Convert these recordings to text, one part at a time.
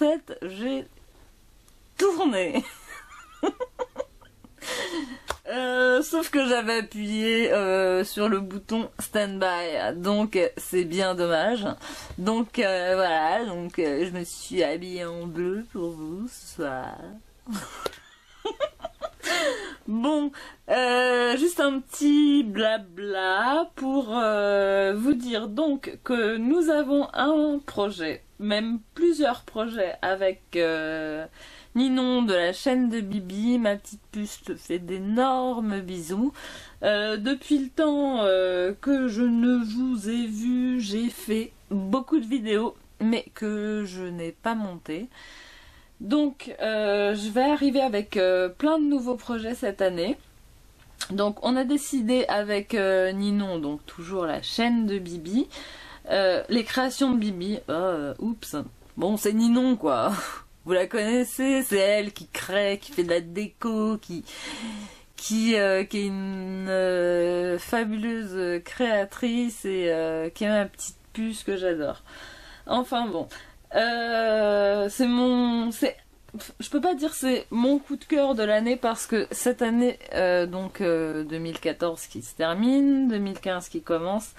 fait, j'ai tourné. Sauf que j'avais appuyé sur le bouton stand-by, donc c'est bien dommage. Donc voilà, donc je me suis habillée en bleu pour vous ce soir. Bon, juste un petit blabla pour vous dire donc que nous avons un projet, même plusieurs projets avec Ninon de la chaîne de Bibi. Ma petite puce te fait d'énormes bisous. Depuis le temps que je ne vous ai vu, j'ai fait beaucoup de vidéos, mais que je n'ai pas montées. Donc je vais arriver avec plein de nouveaux projets cette année. Donc on a décidé avec Ninon, donc toujours la chaîne de Bibi, les créations de Bibi. Oups, bon c'est Ninon quoi. Vous la connaissez, c'est elle qui crée, qui fait de la déco, qui est une fabuleuse créatrice et qui a ma petite puce que j'adore. Enfin bon. Je peux pas dire c'est mon coup de cœur de l'année parce que cette année, 2014 qui se termine, 2015 qui commence,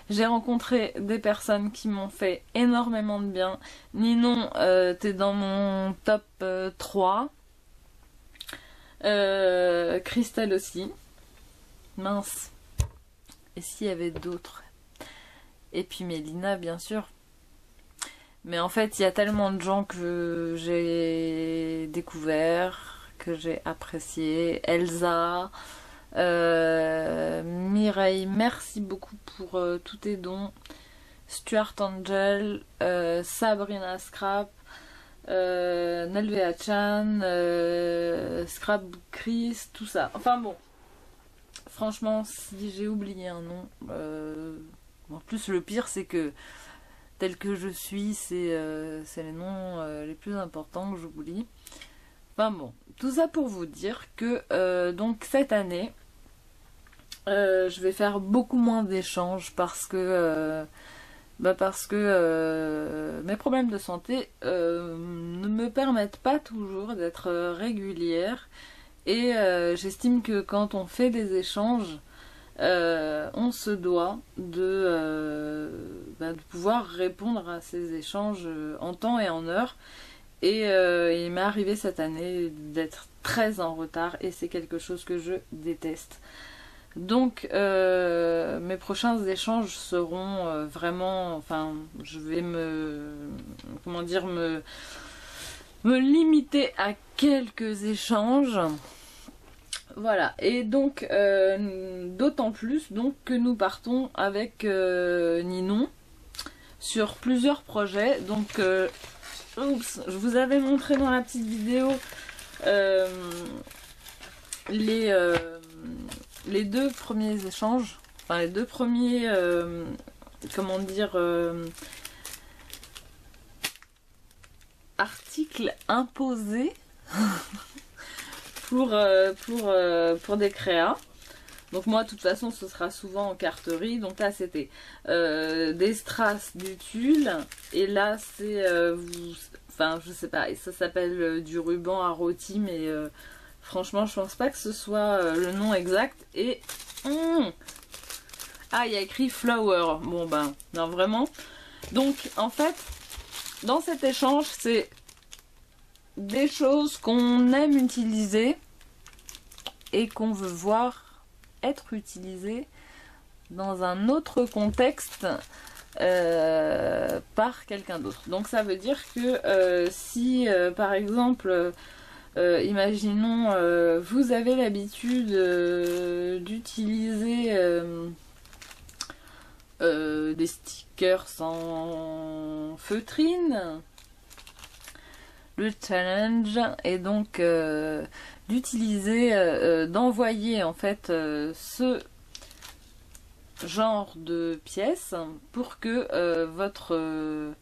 j'ai rencontré des personnes qui m'ont fait énormément de bien. Ninon, t'es dans mon top 3. Christelle aussi. Mince. Et s'il y avait d'autres? Et puis Mélina, bien sûr. Mais en fait, il y a tellement de gens que j'ai découvert, que j'ai apprécié. Elsa, Mireille, merci beaucoup pour tous tes dons. Stuart Angel, Sabrina Scrap, Nelvea Chan, Scrapbook Chris, tout ça. Enfin bon, franchement, si j'ai oublié un nom, en plus le pire c'est que tel que je suis, c'est les noms les plus importants que j'oublie. Enfin bon, tout ça pour vous dire que donc cette année, je vais faire beaucoup moins d'échanges parce que mes problèmes de santé ne me permettent pas toujours d'être régulière et j'estime que quand on fait des échanges, on se doit de pouvoir répondre à ces échanges en temps et en heure. Et il m'est arrivé cette année d'être très en retard et c'est quelque chose que je déteste. Donc mes prochains échanges seront vraiment, enfin je vais me limiter à quelques échanges. Voilà, et donc d'autant plus donc que nous partons avec Ninon sur plusieurs projets. Donc oups, je vous avais montré dans la petite vidéo les deux premiers échanges, enfin les deux premiers articles imposés pour des créas. Donc moi de toute façon ce sera souvent en carterie. Donc là c'était des strass du tulle et là c'est enfin je sais pas, ça s'appelle du ruban à rôti, mais franchement je pense pas que ce soit le nom exact. Et ah, il y a écrit flower. Bon ben non vraiment. Donc en fait dans cet échange c'est des choses qu'on aime utiliser et qu'on veut voir être utilisées dans un autre contexte par quelqu'un d'autre. Donc ça veut dire que si par exemple imaginons vous avez l'habitude d'utiliser des stickers en feutrine, le challenge est donc d'utiliser, d'envoyer en fait ce genre de pièces pour que votre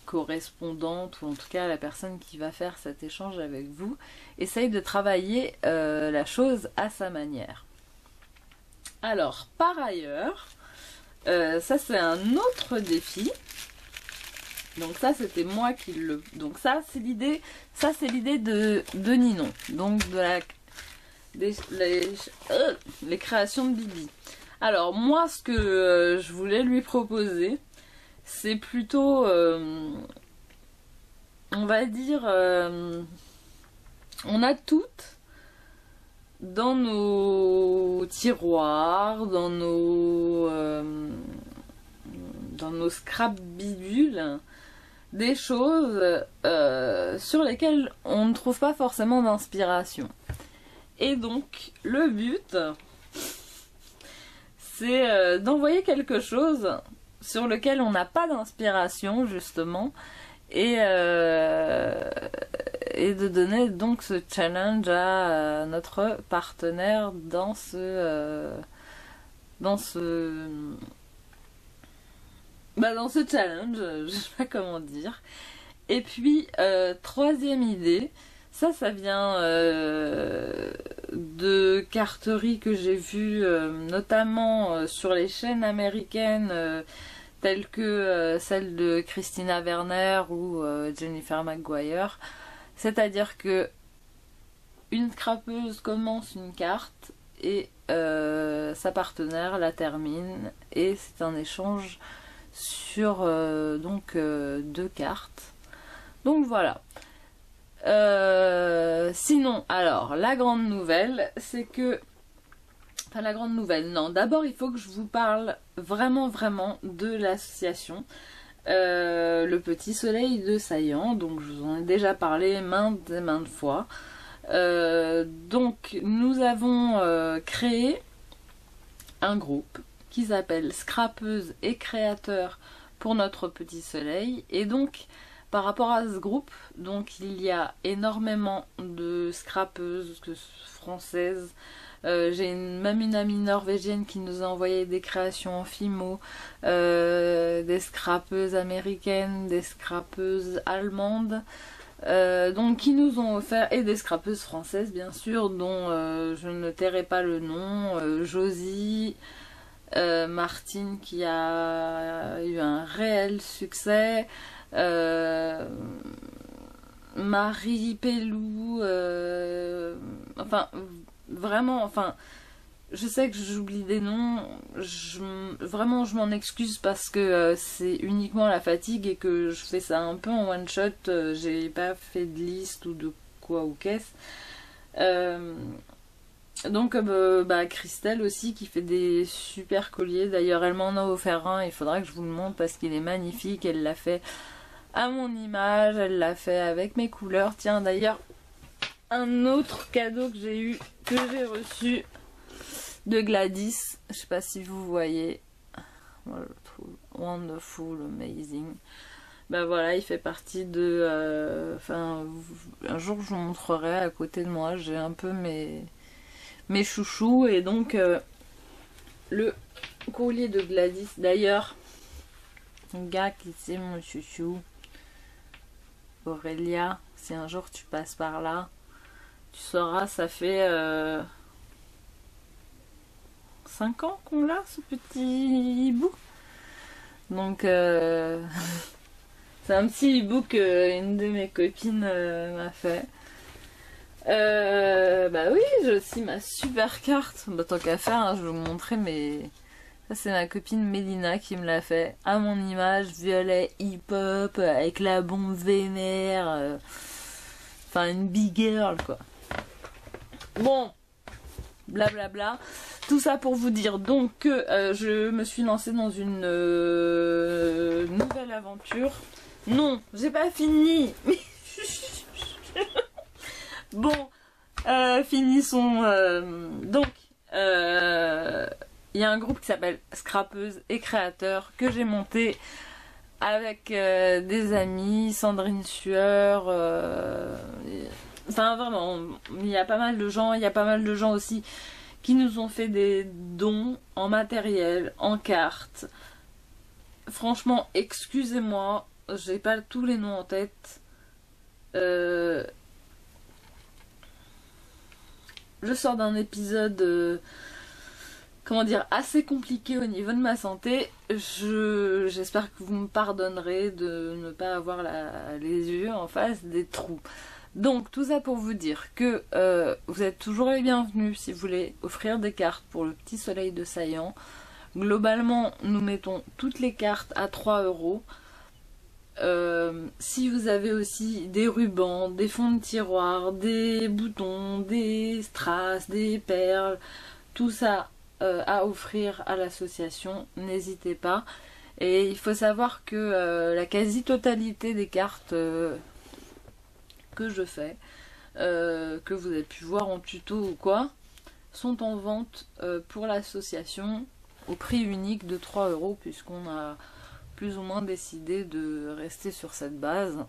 correspondante, ou en tout cas la personne qui va faire cet échange avec vous, essaye de travailler la chose à sa manière. Alors par ailleurs, ça c'est un autre défi. Donc ça c'était moi qui le... Donc ça c'est l'idée de Ninon. Donc de la... les créations de Bibi. Alors moi ce que je voulais lui proposer, c'est plutôt... on va dire... on a toutes dans nos tiroirs, dans nos scrap bidules, des choses sur lesquelles on ne trouve pas forcément d'inspiration. Et donc le but, c'est d'envoyer quelque chose sur lequel on n'a pas d'inspiration justement, et de donner donc ce challenge à notre partenaire dans ce challenge, je sais pas comment dire. Et puis troisième idée, ça vient de carteries que j'ai vues notamment sur les chaînes américaines telles que celle de Christina Werner ou Jennifer McGuire. C'est-à-dire que une scrapeuse commence une carte et sa partenaire la termine, et c'est un échange sur deux cartes. Donc voilà. Sinon, alors, la grande nouvelle, c'est que... Enfin, la grande nouvelle, non. D'abord, il faut que je vous parle vraiment de l'association Le Petit Soleil de Saillant. Donc, je vous en ai déjà parlé maintes et maintes fois. Donc, nous avons créé un groupe qui s'appelle Scrapeuse et Créateur pour notre Petit Soleil. Et donc, par rapport à ce groupe, donc il y a énormément de scrapeuses françaises. J'ai même une amie norvégienne qui nous a envoyé des créations en Fimo, des scrapeuses américaines, des scrapeuses allemandes, donc qui nous ont offert, et des scrapeuses françaises bien sûr, dont je ne tairai pas le nom, Josie, Martine qui a eu un réel succès, Marie Pellou, enfin vraiment, enfin je sais que j'oublie des noms, vraiment je m'en excuse parce que c'est uniquement la fatigue et que je fais ça un peu en one shot, j'ai pas fait de liste ou de quoi ou qu'est-ce. Donc Christelle aussi qui fait des super colliers, d'ailleurs elle m'en a offert un, il faudra que je vous le montre parce qu'il est magnifique, elle l'a fait à mon image, elle l'a fait avec mes couleurs. Tiens, d'ailleurs un autre cadeau que j'ai reçu de Gladys, je sais pas si vous voyez, moi je le trouve wonderful, amazing. Ben voilà, il fait partie de un jour je vous montrerai à côté de moi, j'ai un peu mes chouchous, et donc le collier de Gladys, d'ailleurs gars qui c'est mon chouchou Aurélia, si un jour tu passes par là tu sauras, ça fait 5 ans qu'on l'a ce petit hibou, donc c'est un petit hibou qu'une de mes copines m'a fait. Bah oui, j'ai aussi ma super carte. Bah, tant qu'à faire, hein, je vais vous montrer, mais ça c'est ma copine Mélina qui me l'a fait à mon image, violet hip-hop avec la bombe vénère, enfin une big girl quoi. Bon, blablabla, tout ça pour vous dire donc que je me suis lancée dans une nouvelle aventure. Non, j'ai pas fini. Bon, finissons. Donc, il y a un groupe qui s'appelle Scrapeuse et Créateur que j'ai monté avec des amis, Sandrine Sueur. Enfin, vraiment, il y a pas mal de gens. Il y a pas mal de gens aussi qui nous ont fait des dons en matériel, en cartes. Franchement, excusez-moi, j'ai pas tous les noms en tête. Je sors d'un épisode comment dire, assez compliqué au niveau de ma santé. J'espère que vous me pardonnerez de ne pas avoir les yeux en face des trous. Donc tout ça pour vous dire que vous êtes toujours les bienvenus si vous voulez offrir des cartes pour le petit soleil de Saillant. Globalement, nous mettons toutes les cartes à 3 €. Si vous avez aussi des rubans, des fonds de tiroir, des boutons, des strass, des perles, tout ça à offrir à l'association, n'hésitez pas. Et il faut savoir que la quasi-totalité des cartes que je fais, que vous avez pu voir en tuto ou quoi, sont en vente pour l'association au prix unique de 3 € puisqu'on a plus ou moins décidé de rester sur cette base.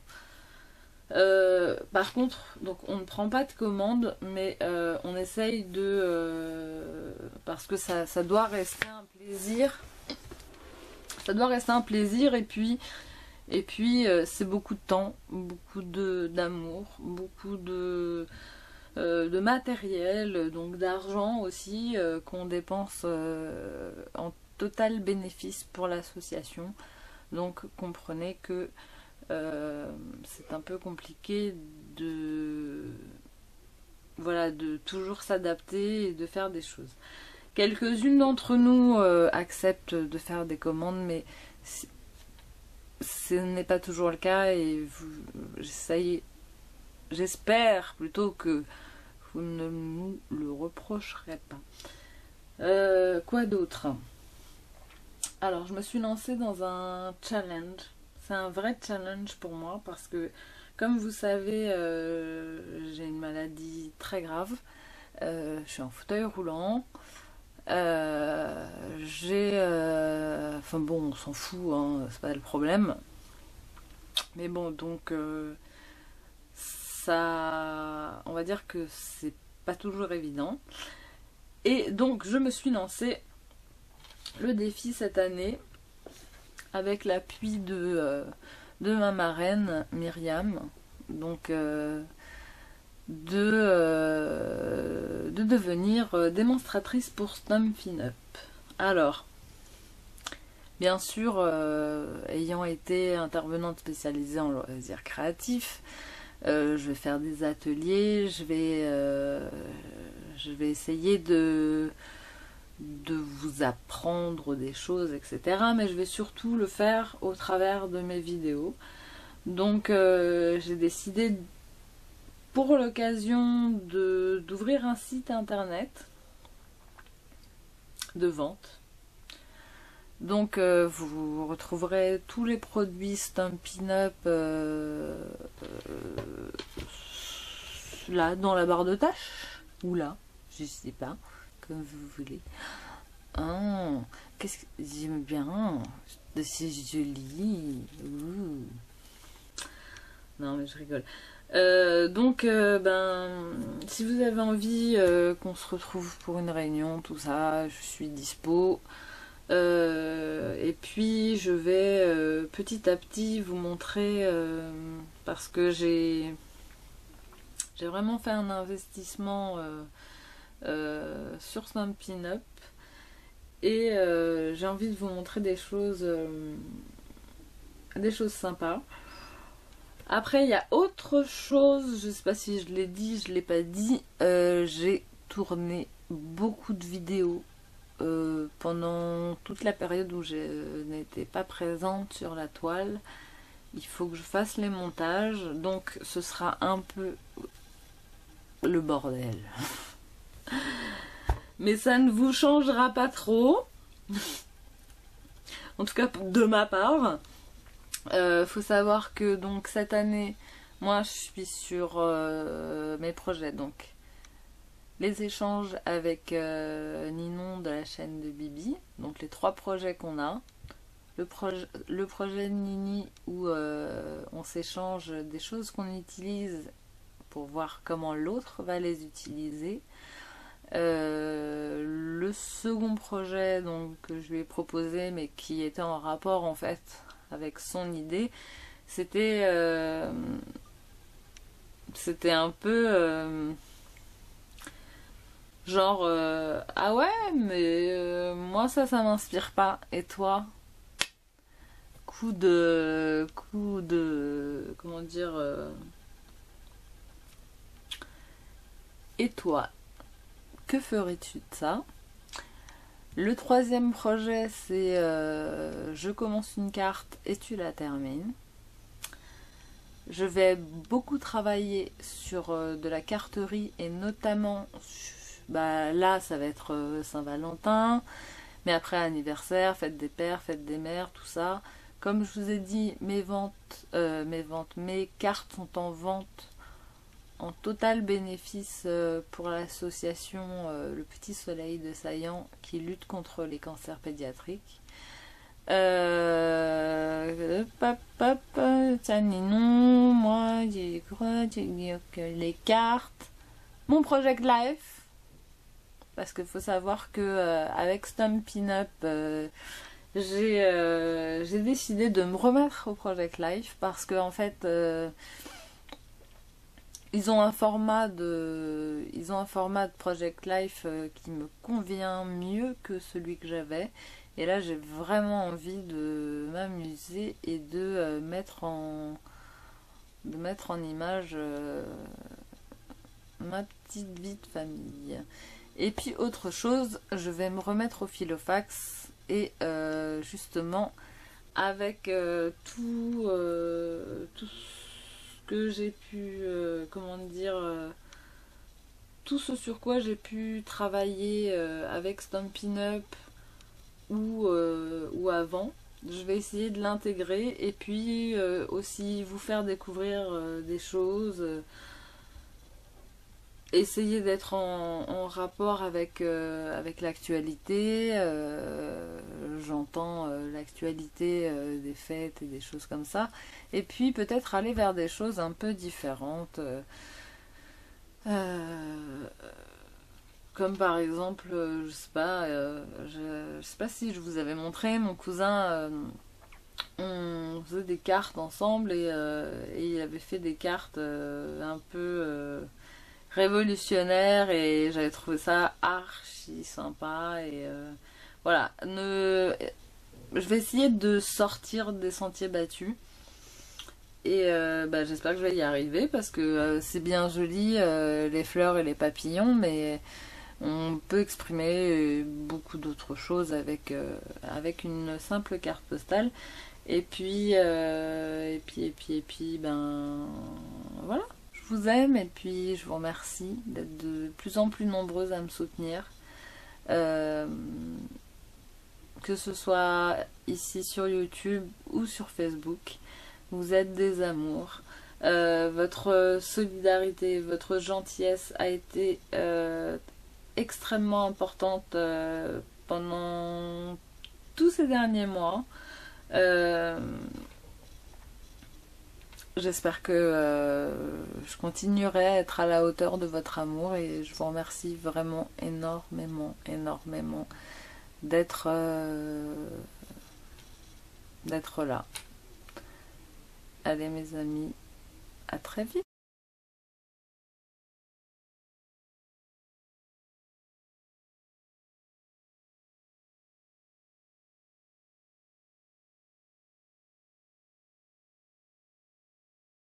Par contre, donc on ne prend pas de commande, mais on essaye de... parce que ça doit rester un plaisir. Ça doit rester un plaisir et puis c'est beaucoup de temps, beaucoup d'amour, beaucoup de matériel, donc d'argent aussi, qu'on dépense en total bénéfice pour l'association. Donc comprenez que c'est un peu compliqué de toujours s'adapter et de faire des choses. Quelques-unes d'entre nous acceptent de faire des commandes, mais ce n'est pas toujours le cas et j'espère plutôt que vous ne nous le reprocherez pas. Quoi d'autre? Alors, je me suis lancée dans un challenge. C'est un vrai challenge pour moi parce que, comme vous savez, j'ai une maladie très grave. Je suis en fauteuil roulant. Enfin bon, on s'en fout, hein, c'est pas le problème. Mais bon, donc ça, on va dire que c'est pas toujours évident. Et donc je me suis lancée le défi cette année avec l'appui de ma marraine Myriam, donc de devenir démonstratrice pour Stampin' Up. Alors, bien sûr, ayant été intervenante spécialisée en loisirs créatifs, je vais faire des ateliers, je vais essayer de vous apprendre des choses, etc. Mais je vais surtout le faire au travers de mes vidéos. Donc j'ai décidé pour l'occasion d'ouvrir un site internet de vente. Donc vous retrouverez tous les produits Stampin' Up là dans la barre de tâches ou là, je sais pas, comme vous voulez. Ah, qu'est-ce que j'aime bien, c'est joli. Ouh. Non mais je rigole. Donc si vous avez envie qu'on se retrouve pour une réunion, tout ça, je suis dispo. Et puis je vais petit à petit vous montrer parce que j'ai vraiment fait un investissement sur Stampin' Up et j'ai envie de vous montrer des choses sympas. Après il y a autre chose, je sais pas si je l'ai dit, je l'ai pas dit, j'ai tourné beaucoup de vidéos pendant toute la période où je n'étais pas présente sur la toile. Il faut que je fasse les montages, donc ce sera un peu le bordel. Mais ça ne vous changera pas trop. En tout cas de ma part. Faut savoir que donc cette année, moi je suis sur mes projets, donc les échanges avec Ninon de la chaîne de Bibi, donc les 3 projets qu'on a. Le projet de Nini où on s'échange des choses qu'on utilise pour voir comment l'autre va les utiliser. Le second projet donc, que je lui ai proposé mais qui était en rapport en fait avec son idée, c'était un peu Genre, ah ouais, mais moi ça m'inspire pas. Et toi? Comment dire, et toi, que ferais-tu de ça? Le troisième projet, c'est je commence une carte et tu la termines. Je vais beaucoup travailler sur de la carterie et notamment, bah, là ça va être Saint-Valentin, mais après anniversaire, fête des pères, fête des mères, tout ça. Comme je vous ai dit, mes cartes sont en vente en total bénéfice pour l'association Le Petit Soleil de Saillant qui lutte contre les cancers pédiatriques. Tiens, non, moi, j'ai quoi, les cartes, mon Project Life, parce qu'il faut savoir que avec Stampin' Up, j'ai décidé de me remettre au Project Life parce que en fait, ils ont un format de Project Life qui me convient mieux que celui que j'avais. Et là, j'ai vraiment envie de m'amuser et de mettre en image ma petite vie de famille. Et puis autre chose, je vais me remettre au Filofax et justement avec tout ce que j'ai pu, comment dire, tout ce sur quoi j'ai pu travailler avec Stampin' Up ou avant. Je vais essayer de l'intégrer et puis aussi vous faire découvrir des choses, essayer d'être en rapport avec l'actualité. J'entends l'actualité des fêtes et des choses comme ça. Et puis peut-être aller vers des choses un peu différentes. Euh, Comme par exemple, je sais pas, je sais pas si je vous avais montré, mon cousin, on faisait des cartes ensemble et il avait fait des cartes un peu révolutionnaires et j'avais trouvé ça archi sympa et voilà. Je vais essayer de sortir des sentiers battus. Et bah, j'espère que je vais y arriver parce que c'est bien joli les fleurs et les papillons, mais on peut exprimer beaucoup d'autres choses avec une simple carte postale. Et puis, ben voilà. Je vous aime et puis je vous remercie d'être de plus en plus nombreuses à me soutenir. Euh, que ce soit ici sur YouTube ou sur Facebook. Vous êtes des amours. Votre solidarité, votre gentillesse a été extrêmement importante pendant tous ces derniers mois. Euh, J'espère que je continuerai à être à la hauteur de votre amour et je vous remercie vraiment énormément, énormément d'être d'être là. Allez mes amis, à très vite.